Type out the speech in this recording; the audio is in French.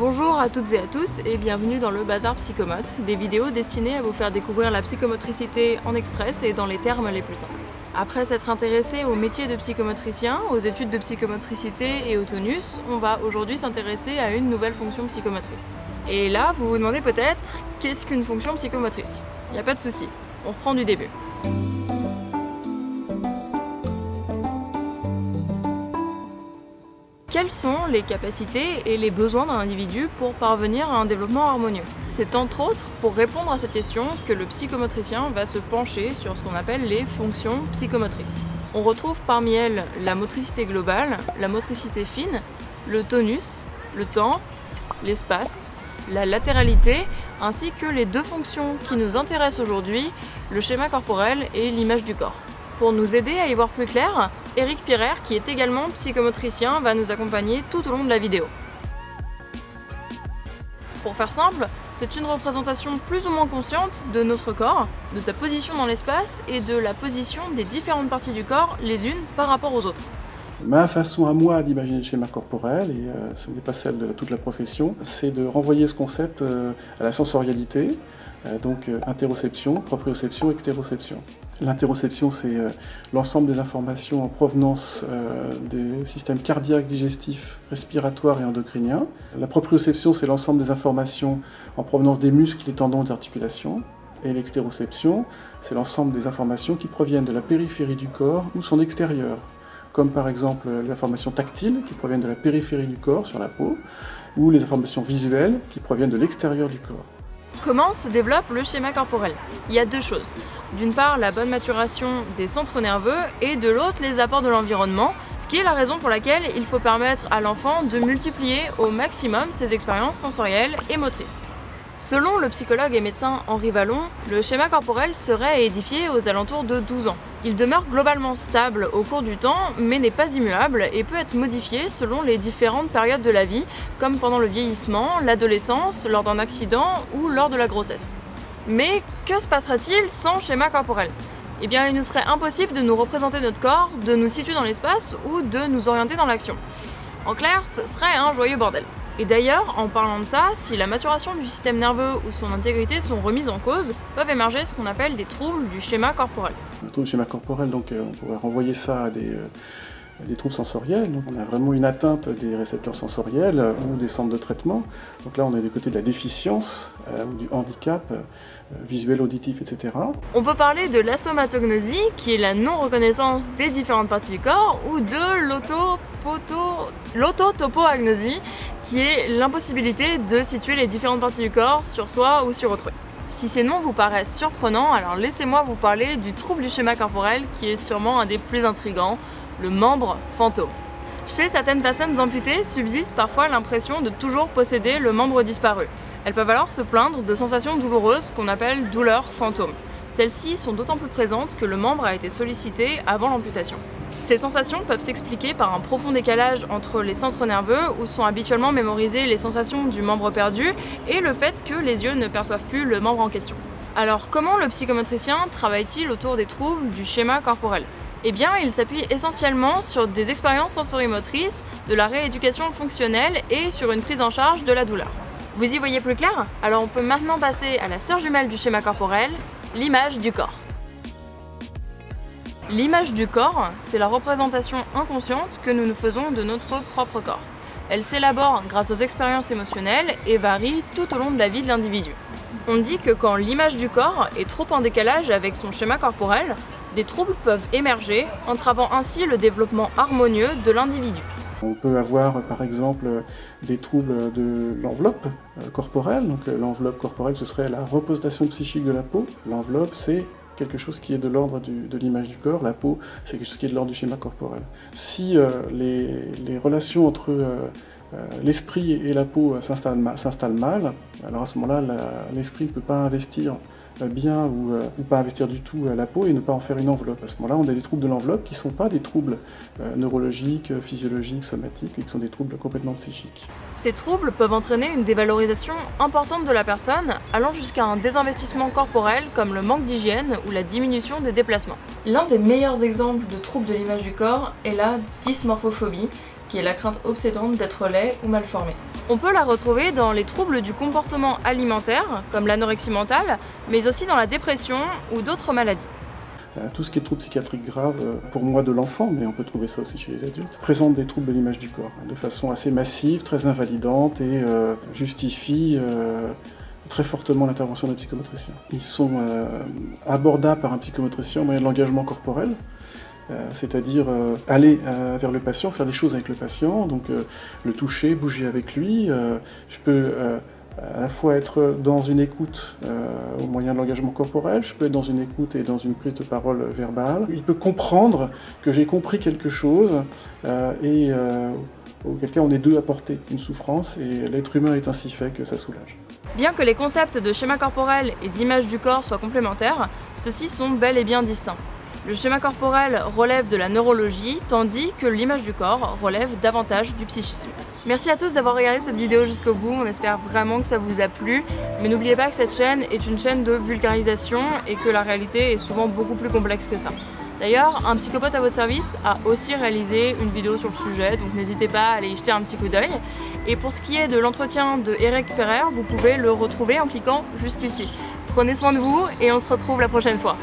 Bonjour à toutes et à tous et bienvenue dans le Bazar Psychomote, des vidéos destinées à vous faire découvrir la psychomotricité en express et dans les termes les plus simples. Après s'être intéressé au métier de psychomotricien, aux études de psychomotricité et au tonus, on va aujourd'hui s'intéresser à une nouvelle fonction psychomotrice. Et là, vous vous demandez peut-être, qu'est-ce qu'une fonction psychomotrice? Il n'y a pas de souci, on reprend du début. Quelles sont les capacités et les besoins d'un individu pour parvenir à un développement harmonieux? C'est entre autres pour répondre à cette question que le psychomotricien va se pencher sur ce qu'on appelle les fonctions psychomotrices. On retrouve parmi elles la motricité globale, la motricité fine, le tonus, le temps, l'espace, la latéralité, ainsi que les deux fonctions qui nous intéressent aujourd'hui, le schéma corporel et l'image du corps. Pour nous aider à y voir plus clair, Eric Pirer, qui est également psychomotricien, va nous accompagner tout au long de la vidéo. Pour faire simple, c'est une représentation plus ou moins consciente de notre corps, de sa position dans l'espace et de la position des différentes parties du corps les unes par rapport aux autres. Ma façon à moi d'imaginer le schéma corporel, et ce n'est pas celle de toute la profession, c'est de renvoyer ce concept à la sensorialité, donc interoception, proprioception, extéroception. L'interoception, c'est l'ensemble des informations en provenance des systèmes cardiaques, digestifs, respiratoires et endocriniens. La proprioception, c'est l'ensemble des informations en provenance des muscles, des tendons et des articulations. Et l'extéroception, c'est l'ensemble des informations qui proviennent de la périphérie du corps ou son extérieur, comme par exemple les informations tactiles qui proviennent de la périphérie du corps sur la peau, ou les informations visuelles qui proviennent de l'extérieur du corps. Comment se développe le schéma corporel? Il y a deux choses. D'une part, la bonne maturation des centres nerveux et de l'autre, les apports de l'environnement, ce qui est la raison pour laquelle il faut permettre à l'enfant de multiplier au maximum ses expériences sensorielles et motrices. Selon le psychologue et médecin Henri Vallon, le schéma corporel serait édifié aux alentours de 12 ans. Il demeure globalement stable au cours du temps, mais n'est pas immuable et peut être modifié selon les différentes périodes de la vie, comme pendant le vieillissement, l'adolescence, lors d'un accident ou lors de la grossesse. Mais que se passera-t-il sans schéma corporel? Eh bien, il nous serait impossible de nous représenter notre corps, de nous situer dans l'espace ou de nous orienter dans l'action. En clair, ce serait un joyeux bordel. Et d'ailleurs, en parlant de ça, si la maturation du système nerveux ou son intégrité sont remises en cause, peuvent émerger ce qu'on appelle des troubles du schéma corporel. Le trouble du schéma corporel, donc, on pourrait renvoyer ça à des troubles sensoriels. Donc on a vraiment une atteinte des récepteurs sensoriels ou des centres de traitement. Donc là, on est du côté de la déficience ou du handicap visuel, auditif, etc. On peut parler de l'asomatognosie, qui est la non-reconnaissance des différentes parties du corps, ou de l'autotopoagnosie, qui est l'impossibilité de situer les différentes parties du corps sur soi ou sur autrui. Si ces noms vous paraissent surprenants, alors laissez-moi vous parler du trouble du schéma corporel, qui est sûrement un des plus intrigants, le membre fantôme. Chez certaines personnes amputées subsiste parfois l'impression de toujours posséder le membre disparu. Elles peuvent alors se plaindre de sensations douloureuses qu'on appelle douleurs fantômes. Celles-ci sont d'autant plus présentes que le membre a été sollicité avant l'amputation. Ces sensations peuvent s'expliquer par un profond décalage entre les centres nerveux où sont habituellement mémorisées les sensations du membre perdu et le fait que les yeux ne perçoivent plus le membre en question. Alors comment le psychomotricien travaille-t-il autour des troubles du schéma corporel? Eh bien, il s'appuie essentiellement sur des expériences sensorimotrices, de la rééducation fonctionnelle et sur une prise en charge de la douleur. Vous y voyez plus clair? Alors on peut maintenant passer à la sœur jumelle du schéma corporel, l'image du corps. L'image du corps, c'est la représentation inconsciente que nous nous faisons de notre propre corps. Elle s'élabore grâce aux expériences émotionnelles et varie tout au long de la vie de l'individu. On dit que quand l'image du corps est trop en décalage avec son schéma corporel, des troubles peuvent émerger, entravant ainsi le développement harmonieux de l'individu. On peut avoir par exemple des troubles de l'enveloppe corporelle. Donc l'enveloppe corporelle, ce serait la représentation psychique de la peau. L'enveloppe, c'est quelque chose qui est de l'ordre de l'image du corps. La peau, c'est quelque chose qui est de l'ordre du schéma corporel. Si les relations entre l'esprit et la peau s'installent mal, alors à ce moment-là, l'esprit ne peut pas investir bien ou pas investir du tout la peau et ne pas en faire une enveloppe. À ce moment-là, on a des troubles de l'enveloppe qui ne sont pas des troubles neurologiques, physiologiques, somatiques, mais qui sont des troubles complètement psychiques. Ces troubles peuvent entraîner une dévalorisation importante de la personne, allant jusqu'à un désinvestissement corporel comme le manque d'hygiène ou la diminution des déplacements. L'un des meilleurs exemples de troubles de l'image du corps est la dysmorphophobie, qui est la crainte obsédante d'être laid ou mal formé. On peut la retrouver dans les troubles du comportement alimentaire, comme l'anorexie mentale, mais aussi dans la dépression ou d'autres maladies. Tout ce qui est troubles psychiatriques graves, pour moi de l'enfant, mais on peut trouver ça aussi chez les adultes, présentent des troubles de l'image du corps, de façon assez massive, très invalidante et justifient très fortement l'intervention d'un psychomotricien. Ils sont abordables par un psychomotricien au moyen de l'engagement corporel, c'est-à-dire aller vers le patient, faire des choses avec le patient, donc le toucher, bouger avec lui. Je peux à la fois être dans une écoute au moyen de l'engagement corporel, je peux être dans une écoute et dans une prise de parole verbale. Il peut comprendre que j'ai compris quelque chose et auquel cas on est deux à porter une souffrance et l'être humain est ainsi fait que ça soulage. Bien que les concepts de schéma corporel et d'image du corps soient complémentaires, ceux-ci sont bel et bien distincts. Le schéma corporel relève de la neurologie, tandis que l'image du corps relève davantage du psychisme. Merci à tous d'avoir regardé cette vidéo jusqu'au bout, on espère vraiment que ça vous a plu. Mais n'oubliez pas que cette chaîne est une chaîne de vulgarisation et que la réalité est souvent beaucoup plus complexe que ça. D'ailleurs, un psychopathe à votre service a aussi réalisé une vidéo sur le sujet, donc n'hésitez pas à aller y jeter un petit coup d'œil. Et pour ce qui est de l'entretien de Eric Ferrer, vous pouvez le retrouver en cliquant juste ici. Prenez soin de vous et on se retrouve la prochaine fois.